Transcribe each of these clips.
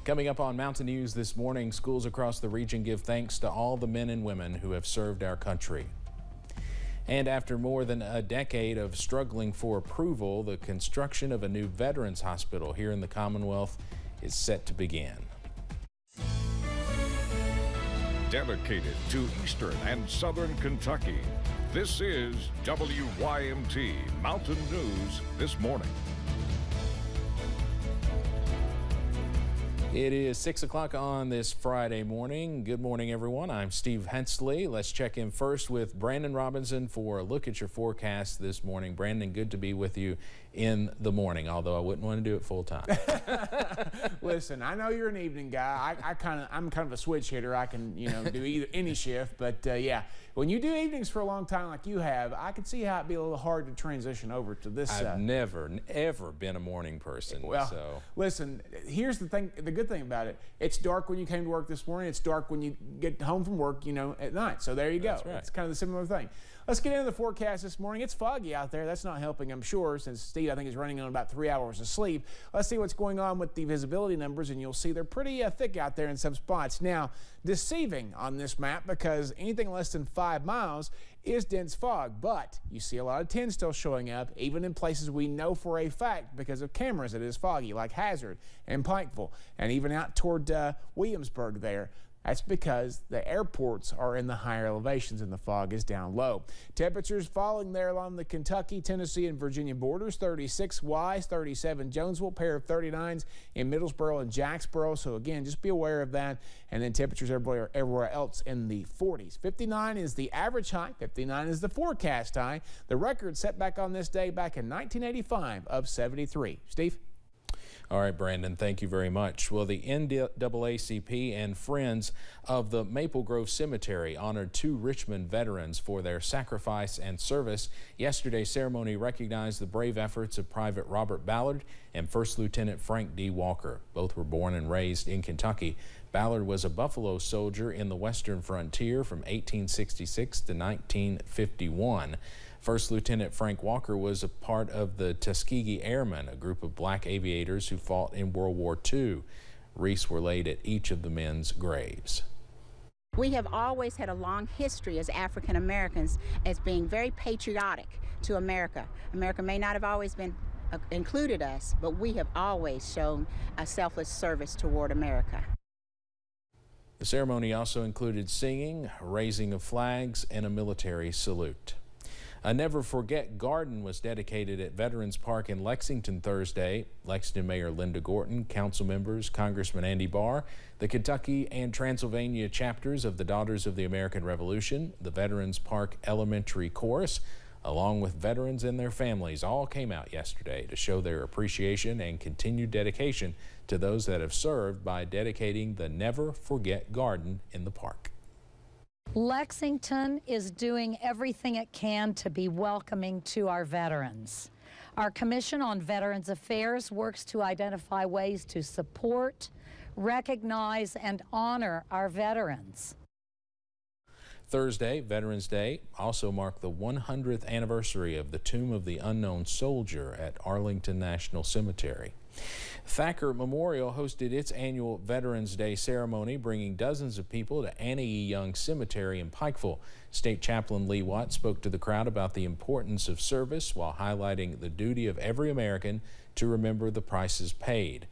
Coming up on Mountain News this morning, schools across the region give thanks to all the men and women who have served our country. And after more than a decade of struggling for approval, the construction of a new veterans hospital here in the Commonwealth is set to begin. Dedicated to Eastern and Southern Kentucky, this is WYMT Mountain News this morning. It is 6 o'clock on this Friday morning. Good morning, everyone. I'm Steve Hensley. Let's check in first with Brandon Robinson for a look at your forecast this morning. Brandon, good to be with you in the morning, although I wouldn't want to do it full time. Listen, I know you're an evening guy. I'm kind of a switch hitter. I can, do any shift, but yeah, when you do evenings for a long time like you have, I can see how it'd be a little hard to transition over to this. I've never, ever been a morning person. Well, so. Listen, here's the thing. The good thing about it, it's dark when you came to work this morning. It's dark when you get home from work, at night. So there you go. That's right. It's kind of the similar thing. Let's get into the forecast this morning. It's foggy out there. That's not helping, I'm sure, since Steve, I think, is running on about 3 hours of sleep. Let's see what's going on with the visibility numbers, and you'll see they're pretty thick out there in some spots. Now, deceiving on this map because anything less than 5 miles is dense fog, but you see a lot of 10 still showing up, even in places we know for a fact because of cameras it is foggy, like Hazard and Pikeville, and even out toward Williamsburg there. That's because the airports are in the higher elevations and the fog is down low. Temperatures falling there along the Kentucky, Tennessee, and Virginia borders. 36 Wise, 37 Jonesville, pair of 39s in Middlesboro and Jacksboro. So again, just be aware of that. And then temperatures everywhere else in the 40s. 59 is the average high. 59 is the forecast high. The record set back on this day back in 1985 of 73. Steve? All right, Brandon, thank you very much. Well, the NAACP and Friends of the Maple Grove Cemetery honored 2 Richmond veterans for their sacrifice and service. Yesterday's ceremony recognized the brave efforts of Private Robert Ballard and First Lieutenant Frank D. Walker. Both were born and raised in Kentucky. Ballard was a Buffalo soldier in the Western frontier from 1866 to 1951. First Lieutenant Frank Walker was a part of the Tuskegee Airmen, a group of black aviators who fought in World War II. Wreaths were laid at each of the men's graves. We have always had a long history as African Americans as being very patriotic to America. America may not have always been included us, but we have always shown a selfless service toward America. The ceremony also included singing, raising of flags, and a military salute. A Never Forget garden was dedicated at Veterans Park in Lexington Thursday. Lexington Mayor Linda Gorton, council members, Congressman Andy Barr, the Kentucky and Transylvania chapters of the Daughters of the American Revolution, the Veterans Park Elementary Chorus, along with veterans and their families, all came out yesterday to show their appreciation and continued dedication to those that have served by dedicating the Never Forget garden in the park. Lexington is doing everything it can to be welcoming to our veterans. Our Commission on Veterans Affairs works to identify ways to support, recognize, and honor our veterans. Thursday, Veterans Day, also marked the 100th anniversary of the Tomb of the Unknown Soldier at Arlington National Cemetery. Thacker Memorial hosted its annual Veterans Day ceremony, bringing dozens of people to Annie E. Young Cemetery in Pikeville. State Chaplain Lee Watt spoke to the crowd about the importance of service while highlighting the duty of every American to remember the prices paid.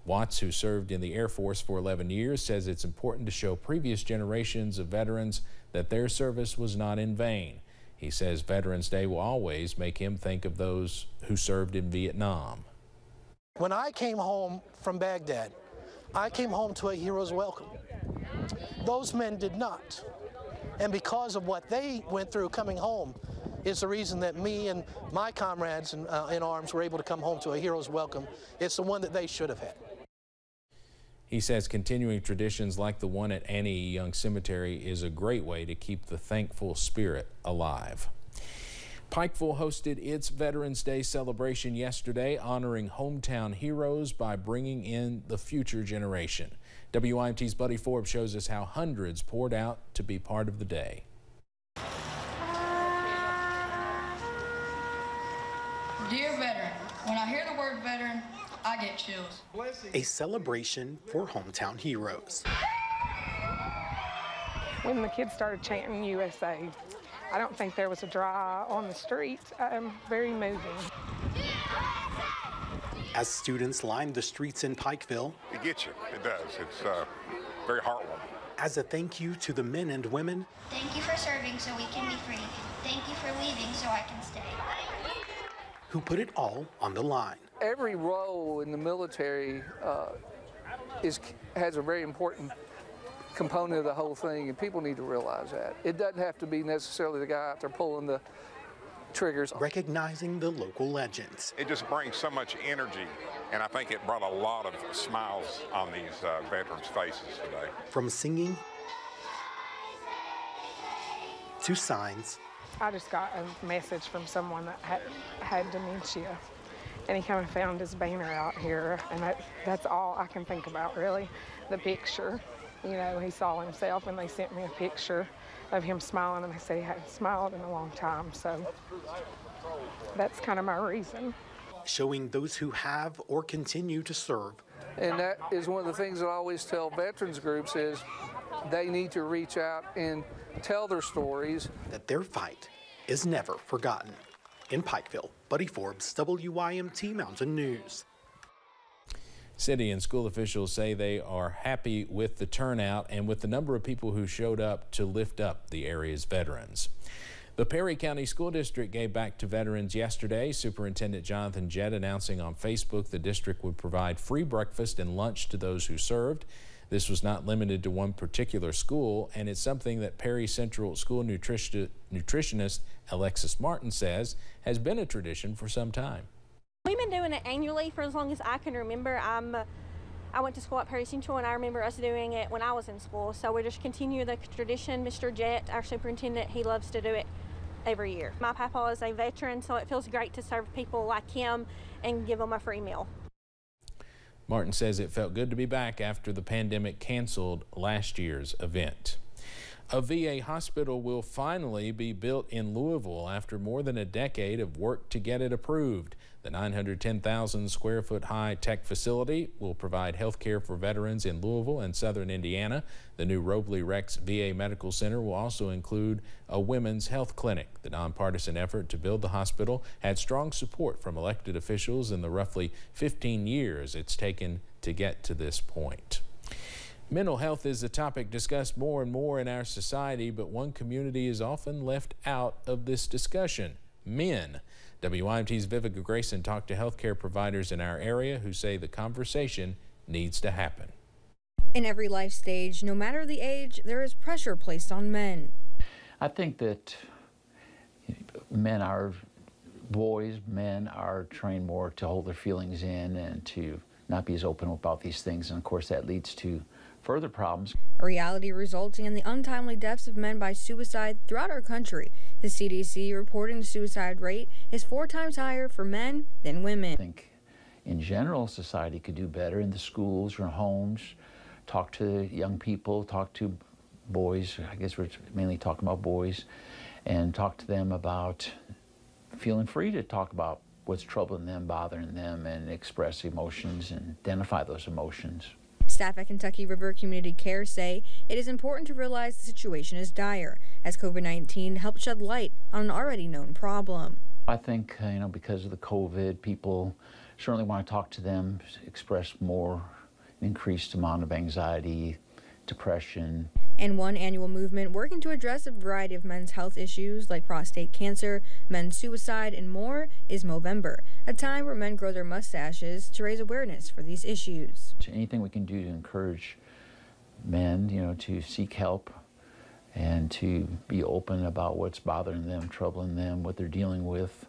Watts, who served in the Air Force for 11 years, says it's important to show previous generations of veterans that their service was not in vain. He says Veterans Day will always make him think of those who served in Vietnam. When I came home from Baghdad, I came home to a hero's welcome. Those men did not. And because of what they went through coming home is the reason that me and my comrades in arms were able to come home to a hero's welcome. It's the one that they should have had. He says continuing traditions like the one at Annie E. Young Cemetery is a great way to keep the thankful spirit alive. Pikeville hosted its Veterans Day celebration yesterday, honoring hometown heroes by bringing in the future generation. WYMT's Buddy Forbes shows us how hundreds poured out to be part of the day. Dear veteran, when I hear the word veteran, I get chills. A celebration for hometown heroes. When the kids started chanting USA, I don't think there was a dry eye on the streets. Very moving. As students lined the streets in Pikeville, it gets you. It does. It's very heartwarming. As a thank you to the men and women. Thank you for serving so we can be free. Thank you for leaving so I can stay. Who put it all on the line. Every role in the military has a very important component of the whole thing, and people need to realize that. It doesn't have to be necessarily the guy out there pulling the triggers. Recognizing the local legends. It just brings so much energy, and I think it brought a lot of smiles on these veterans' faces today. From singing to signs. I just got a message from someone that had dementia, and he kind of found his banner out here, and that's all I can think about, really, the picture. You know, he saw himself, and they sent me a picture of him smiling, and they said he hadn't smiled in a long time, so that's kind of my reason. Showing those who have or continue to serve. And that is one of the things that I always tell veterans groups is they need to reach out and tell their stories. That their fight is never forgotten. In Pikeville, Buddy Forbes, WYMT Mountain News. City and school officials say they are happy with the turnout and with the number of people who showed up to lift up the area's veterans. The Perry County School District gave back to veterans yesterday. Superintendent Jonathan Jett announcing on Facebook the district would provide free breakfast and lunch to those who served. This was not limited to one particular school, and it's something that Perry Central School nutritionist Alexis Martin says has been a tradition for some time. We've been doing it annually for as long as I can remember. I went to school at Perry Central, and I remember us doing it when I was in school. So we just continue the tradition. Mr. Jett, our superintendent, he loves to do it every year. My papa is a veteran, so it feels great to serve people like him and give them a free meal. Martin says it felt good to be back after the pandemic canceled last year's event. A VA hospital will finally be built in Louisville after more than a decade of work to get it approved. The 910,000 square foot high tech facility will provide health care for veterans in Louisville and southern Indiana. The new Robley Rex VA Medical Center will also include a women's health clinic. The nonpartisan effort to build the hospital had strong support from elected officials in the roughly 15 years it's taken to get to this point. Mental health is a topic discussed more and more in our society, but one community is often left out of this discussion: men. WYMT's Vivica Grayson talked to healthcare providers in our area who say the conversation needs to happen. In every life stage, no matter the age, there is pressure placed on men. I think that men are trained more to hold their feelings in and to not be as open about these things, and of course that leads to further problems. A reality resulting in the untimely deaths of men by suicide throughout our country. The CDC reporting the suicide rate is 4 times higher for men than women. I think in general society could do better in the schools or homes. Talk to young people, talk to boys, I guess we're mainly talking about boys, and talk to them about feeling free to talk about what's troubling them, bothering them, and express emotions and identify those emotions. Staff at Kentucky River Community Care say it is important to realize the situation is dire, as COVID-19 helped shed light on an already known problem. I think, because of the COVID, people certainly want to talk to them, express more, increased amount of anxiety, depression. And one annual movement working to address a variety of men's health issues like prostate cancer, men's suicide, and more is Movember, a time where men grow their mustaches to raise awareness for these issues. Anything we can do to encourage men, to seek help and to be open about what's bothering them, troubling them, what they're dealing with,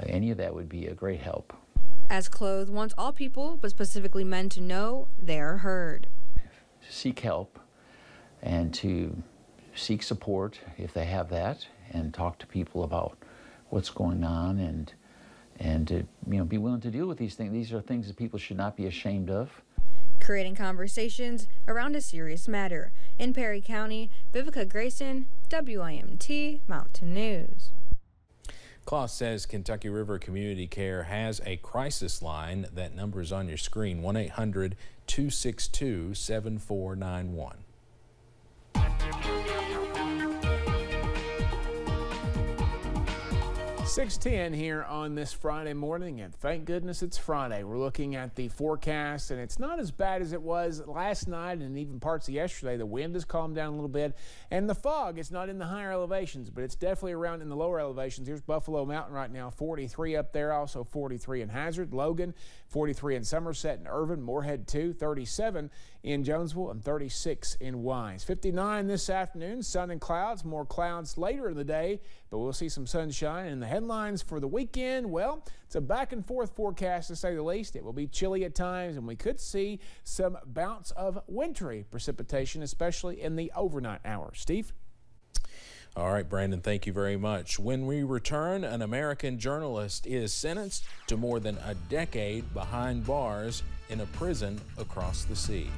any of that would be a great help. As Clothe wants all people, but specifically men, to know they are heard. Seek help and to seek support if they have that, and talk to people about what's going on, and to be willing to deal with these things. These are things that people should not be ashamed of. Creating conversations around a serious matter. In Perry County, Vivica Grayson, WYMT Mountain News. Klaus says Kentucky River Community Care has a crisis line. That number is on your screen, 1-800-262-7491. 6:10 here on this Friday morning, and thank goodness it's Friday. We're looking at the forecast, and it's not as bad as it was last night and even parts of yesterday. The wind has calmed down a little bit, and the fog is not in the higher elevations, but it's definitely around in the lower elevations. Here's Buffalo Mountain right now, 43 up there, also 43 in Hazard, Logan, 43 in Somerset and Irvin, Moorhead 2, 37 in Jonesville, and 36 in Wise. 59 this afternoon, sun and clouds, more clouds later in the day, but we'll see some sunshine. And the headlines for the weekend, well, it's a back and forth forecast to say the least. It will be chilly at times, and we could see some bounce of wintry precipitation, especially in the overnight hours. Steve? All right, Brandon, thank you very much. When we return, an American journalist is sentenced to more than a decade behind bars in a prison across the sea.